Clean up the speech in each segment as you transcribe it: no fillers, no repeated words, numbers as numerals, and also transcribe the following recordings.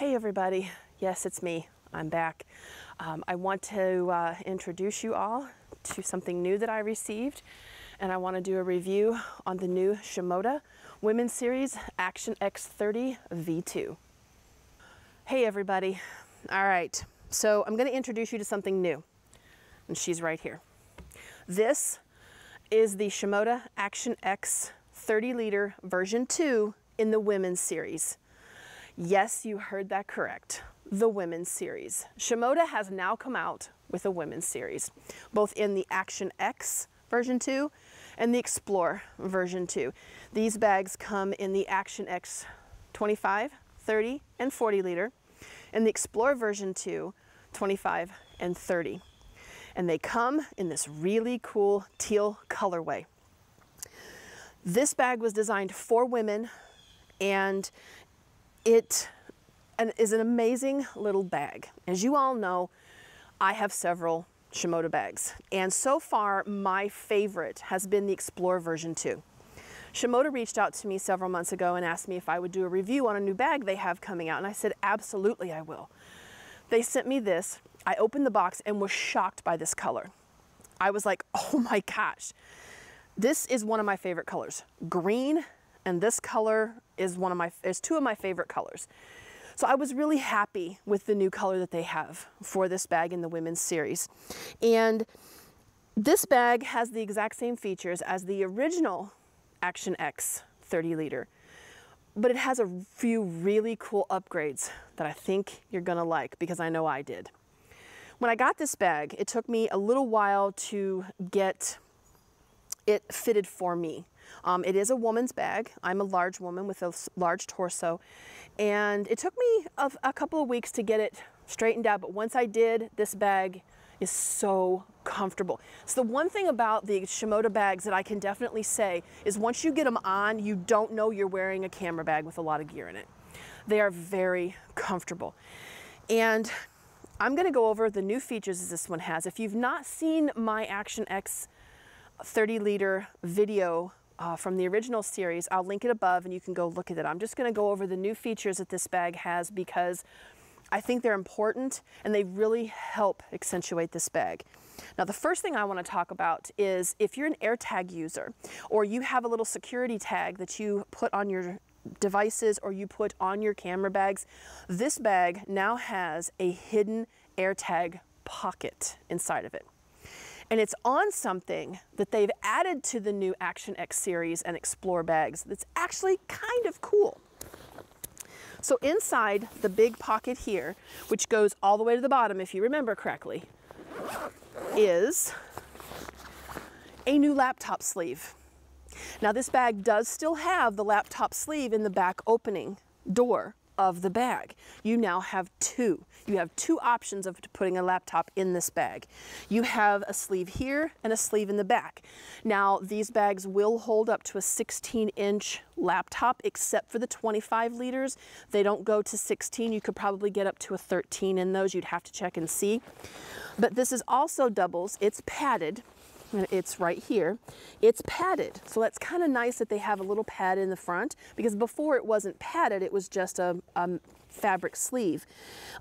Hey everybody, yes, it's me. I'm back. I want to introduce you all to something new that I received, and I want to do a review on the new Shimoda Women's Series Action X30 V2. Hey everybody. All right, so I'm going to introduce you to something new, and she's right here. This is the Shimoda Action X 30-liter version 2 in the Women's Series. Yes, you heard that correct. The Women's Series. Shimoda has now come out with a Women's Series, both in the Action X version 2 and the Explore version 2. These bags come in the Action X 25, 30, and 40 liter, and the Explore version 2, 25 and 30. And they come in this really cool teal colorway. This bag was designed for women, and it is an amazing little bag. As you all know, I have several Shimoda bags, and so far my favorite has been the Explore version 2. Shimoda reached out to me several months ago and asked me if I would do a review on a new bag they have coming out, and I said absolutely I will. They sent me this. I opened the box and was shocked by this color. I was like, oh my gosh, this is one of my favorite colors. Green and this color is two of my favorite colors. So I was really happy with the new color that they have for this bag in the Women's Series. And this bag has the exact same features as the original Action X 30 liter, but it has a few really cool upgrades that I think you're gonna like, because I know I did. When I got this bag, it took me a little while to get it fitted for me. It is a woman's bag. I'm a large woman with a large torso, and it took me a couple of weeks to get it straightened out, but once I did, this bag is so comfortable. So the one thing about the Shimoda bags that I can definitely say is once you get them on, you don't know you're wearing a camera bag with a lot of gear in it. They are very comfortable. And I'm gonna go over the new features as this one has. If you've not seen my Action X 30 liter video from the original series, I'll link it above and you can go look at it. I'm just gonna go over the new features that this bag has because I think they're important and they really help accentuate this bag. Now, the first thing I want to talk about is if you're an AirTag user or you have a little security tag that you put on your devices or you put on your camera bags, this bag now has a hidden AirTag pocket inside of it. And it's on something that they've added to the new Action X series and Explore bags that's actually kind of cool. So inside the big pocket here, which goes all the way to the bottom if you remember correctly, is a new laptop sleeve. Now this bag does still have the laptop sleeve in the back opening door of the bag. You now have two. You have two options of putting a laptop in this bag. You have a sleeve here and a sleeve in the back. Now these bags will hold up to a 16-inch laptop except for the 25 liters. They don't go to 16. You could probably get up to a 13 in those. You'd have to check and see. But this is also doubles. It's padded. It's right here. It's padded. So that's kind of nice that they have a little pad in the front, because before it wasn't padded, it was just a fabric sleeve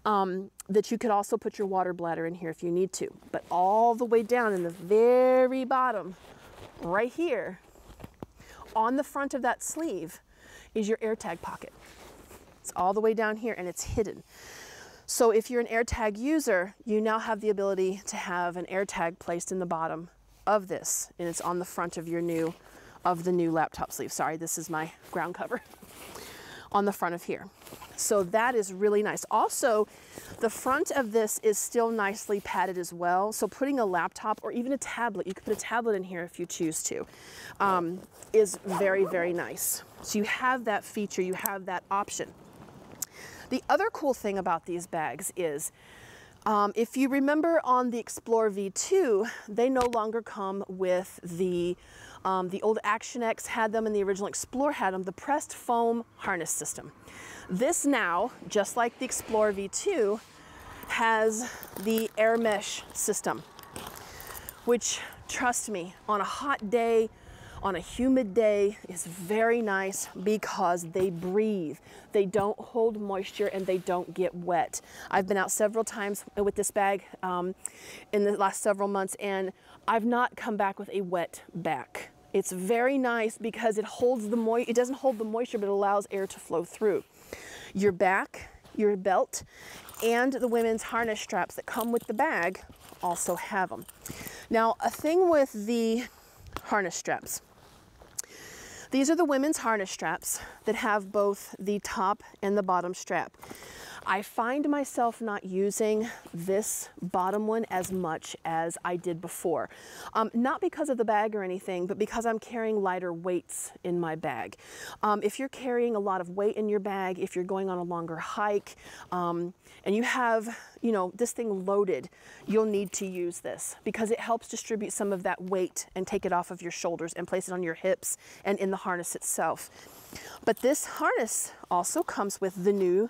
that you could also put your water bladder in here if you need to. But all the way down in the very bottom, right here, on the front of that sleeve is your AirTag pocket. It's all the way down here and it's hidden. So if you're an AirTag user, you now have the ability to have an AirTag placed in the bottom of this, and it's on the front of the new laptop sleeve. Sorry, this is my ground cover on the front of here. So that is really nice. Also, the front of this is still nicely padded as well. So putting a laptop or even a tablet, you could put a tablet in here if you choose to, is very, very nice. So you have that feature, you have that option. The other cool thing about these bags is if you remember on the Explore V2, they no longer come with the old Action X had them and the original Explore had them, the pressed foam harness system. This now, just like the Explore V2, has the air mesh system, which, trust me, on a hot day on a humid day is very nice because they breathe. They don't hold moisture and they don't get wet. I've been out several times with this bag in the last several months, and I've not come back with a wet back. It's very nice because it holds the it doesn't hold the moisture, but it allows air to flow through. Your back, your belt, and the women's harness straps that come with the bag also have them. Now, a thing with the harness straps. These are the women's harness straps that have both the top and the bottom strap. I find myself not using this bottom one as much as I did before. Not because of the bag or anything, but because I'm carrying lighter weights in my bag. If you're carrying a lot of weight in your bag, if you're going on a longer hike, and you have, you know, this thing loaded, you'll need to use this because it helps distribute some of that weight and take it off of your shoulders and place it on your hips and in the harness itself. But this harness also comes with the new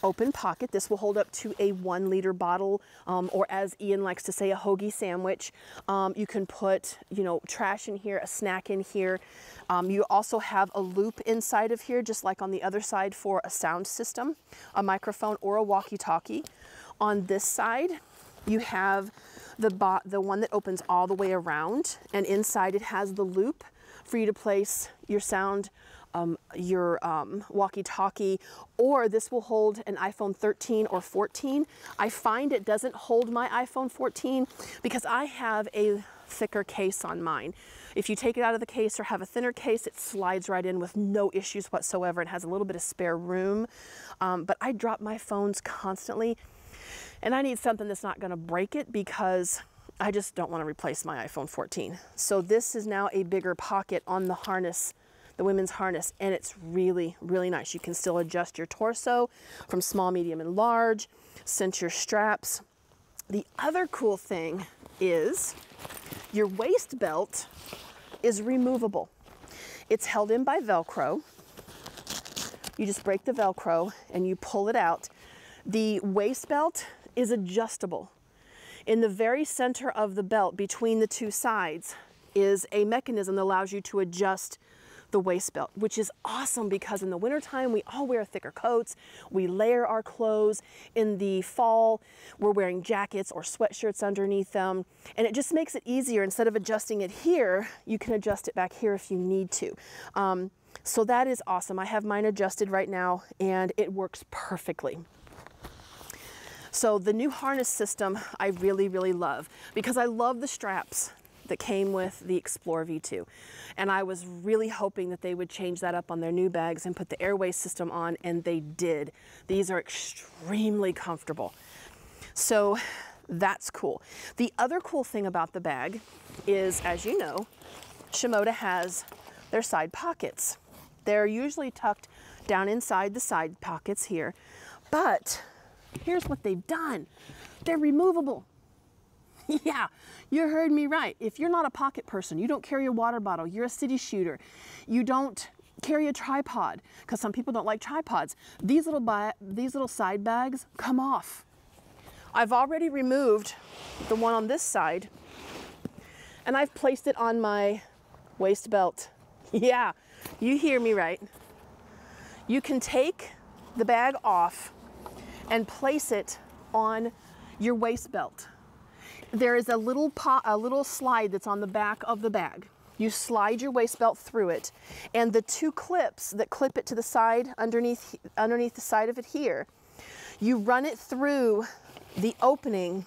open pocket. This will hold up to a 1 liter bottle, or as Ian likes to say, a hoagie sandwich. You can put, you know, trash in here, a snack in here. You also have a loop inside of here, just like on the other side for a sound system, a microphone, or a walkie-talkie. On this side, you have the one that opens all the way around, and inside it has the loop for you to place your sound, your walkie-talkie, or this will hold an iPhone 13 or 14. I find it doesn't hold my iPhone 14 because I have a thicker case on mine. If you take it out of the case or have a thinner case, it slides right in with no issues whatsoever. It has a little bit of spare room, but I drop my phones constantly, and I need something that's not going to break it because I just don't want to replace my iPhone 14. So this is now a bigger pocket on the harness, the women's harness, and it's really, really nice. You can still adjust your torso from small, medium, and large, cinch your straps. The other cool thing is your waist belt is removable. It's held in by Velcro. You just break the Velcro and you pull it out. The waist belt is adjustable. In the very center of the belt, between the two sides, is a mechanism that allows you to adjust the waist belt, which is awesome because in the wintertime, we all wear thicker coats, we layer our clothes. In the fall, we're wearing jackets or sweatshirts underneath them, and it just makes it easier. Instead of adjusting it here, you can adjust it back here if you need to. So that is awesome. I have mine adjusted right now, and it works perfectly. So the new harness system I really, really love because I love the straps that came with the Explorer V2. And I was really hoping that they would change that up on their new bags and put the airway system on, and they did. These are extremely comfortable. So that's cool. The other cool thing about the bag is, as you know, Shimoda has their side pockets. They're usually tucked down inside the side pockets here, but here's what they've done. They're removable. Yeah, you heard me right. If you're not a pocket person, you don't carry a water bottle, you're a city shooter, you don't carry a tripod, because some people don't like tripods, these little side bags come off. I've already removed the one on this side, and I've placed it on my waist belt. Yeah, you hear me right. You can take the bag off and place it on your waist belt. There is a little slide that's on the back of the bag. You slide your waist belt through it, and the two clips that clip it to the side underneath the side of it here, you run it through the opening.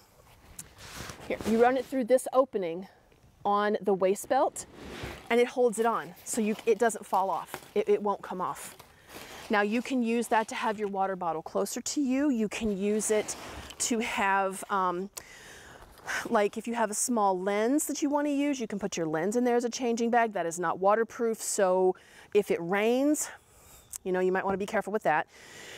Here, you run it through this opening on the waist belt, and it holds it on, so it doesn't fall off. It won't come off. Now you can use that to have your water bottle closer to you. You can use it to have, like if you have a small lens that you want to use, you can put your lens in there as a changing bag. That is not waterproof, so if it rains, you know, you might want to be careful with that.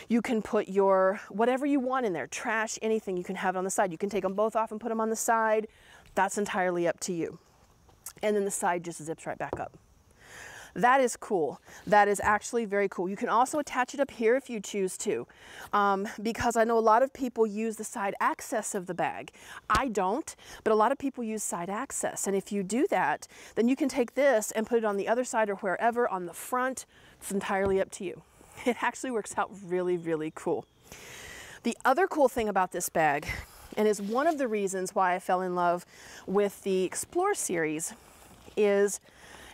You can put your whatever you want in there, trash, anything, you can have it on the side. You can take them both off and put them on the side. That's entirely up to you. And then the side just zips right back up. That is cool. That is actually very cool. You can also attach it up here if you choose to, because I know a lot of people use the side access of the bag. I don't, but a lot of people use side access. And if you do that, then you can take this and put it on the other side or wherever on the front. It's entirely up to you. It actually works out really, really cool. The other cool thing about this bag, and is one of the reasons why I fell in love with the Explore series, is,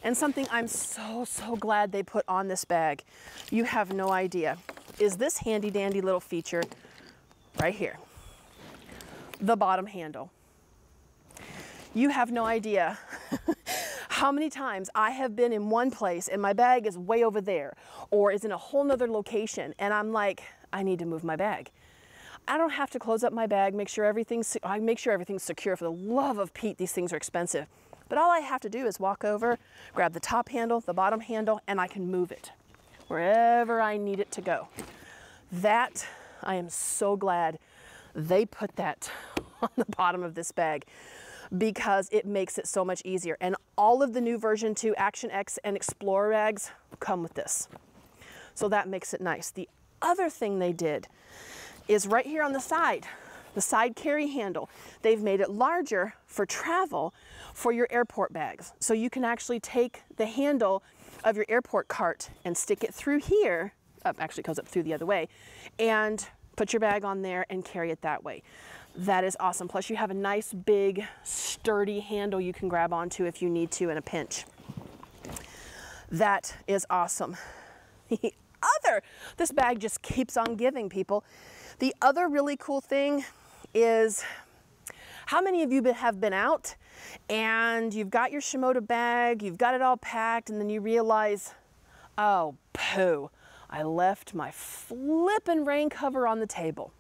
and something I'm so glad they put on this bag, you have no idea, is this handy dandy little feature right here, the bottom handle. You have no idea how many times I have been in one place and my bag is way over there or is in a whole nother location and I'm like, I need to move my bag. I don't have to close up my bag, I make sure everything's secure. For the love of Pete, these things are expensive. But all I have to do is walk over, grab the top handle, the bottom handle, and I can move it wherever I need it to go. That, I am so glad they put that on the bottom of this bag because it makes it so much easier. And all of the new version 2 Action X and Explorer bags come with this. So that makes it nice. The other thing they did is right here on the side carry handle. They've made it larger for travel for your airport bags. So you can actually take the handle of your airport cart and stick it through here, actually it goes up through the other way, and put your bag on there and carry it that way. That is awesome. Plus you have a nice big sturdy handle you can grab onto if you need to in a pinch. That is awesome. This bag just keeps on giving, people. The other really cool thing is, how many of you have been out and you've got your Shimoda bag, you've got it all packed, and then you realize, oh, poo, I left my flippin' rain cover on the table.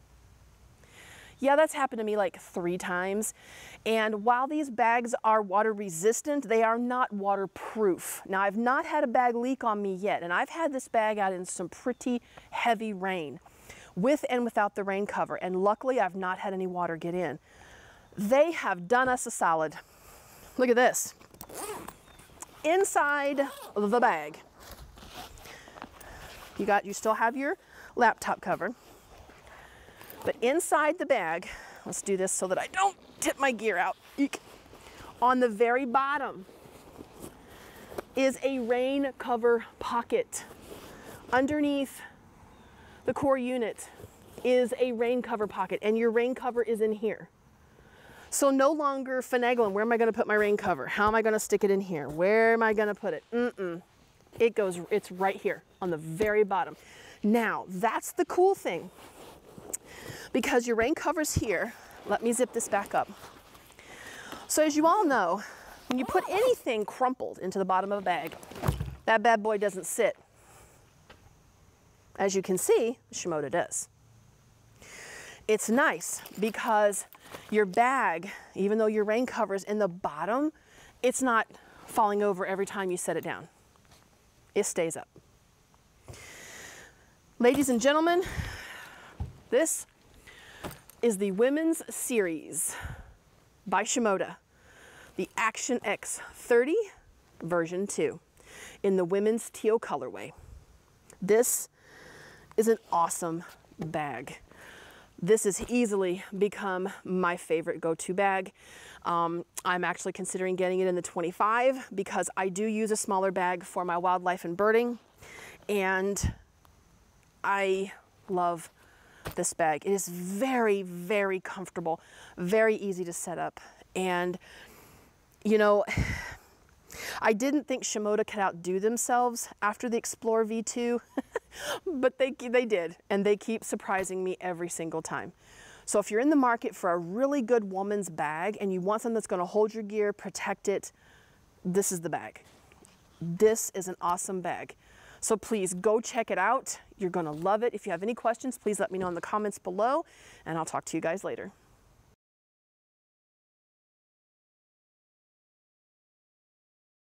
Yeah, that's happened to me like 3 times. And while these bags are water resistant, they are not waterproof. Now, I've not had a bag leak on me yet, and I've had this bag out in some pretty heavy rain, with and without the rain cover, and luckily I've not had any water get in. They have done us a solid. Look at this. Inside the bag, you still have your laptop cover, but inside the bag, let's do this so that I don't tip my gear out. Eek. On the very bottom is a rain cover pocket. Underneath the core unit is a rain cover pocket, and your rain cover is in here. So no longer finagling, where am I gonna put my rain cover? How am I gonna stick it in here? Where am I gonna put it? It's right here on the very bottom. Now, that's the cool thing, because your rain cover's here. Let me zip this back up. So as you all know, when you put anything crumpled into the bottom of a bag, that bad boy doesn't sit. As you can see, Shimoda does. It's nice because your bag, even though your rain cover's in the bottom, it's not falling over every time you set it down. It stays up. Ladies and gentlemen, this is the Women's Series by Shimoda, the Action X30 version 2 in the women's teal colorway. This is an awesome bag. This has easily become my favorite go-to bag. I'm actually considering getting it in the 25 because I do use a smaller bag for my wildlife and birding, and I love this bag. It is very, very comfortable, very easy to set up. And you know, I didn't think Shimoda could outdo themselves after the Explorer V2, but they did, and they keep surprising me every single time. So if you're in the market for a really good woman's bag and you want something that's gonna hold your gear, protect it, this is the bag. This is an awesome bag. So please go check it out. You're gonna love it. If you have any questions, please let me know in the comments below, and I'll talk to you guys later.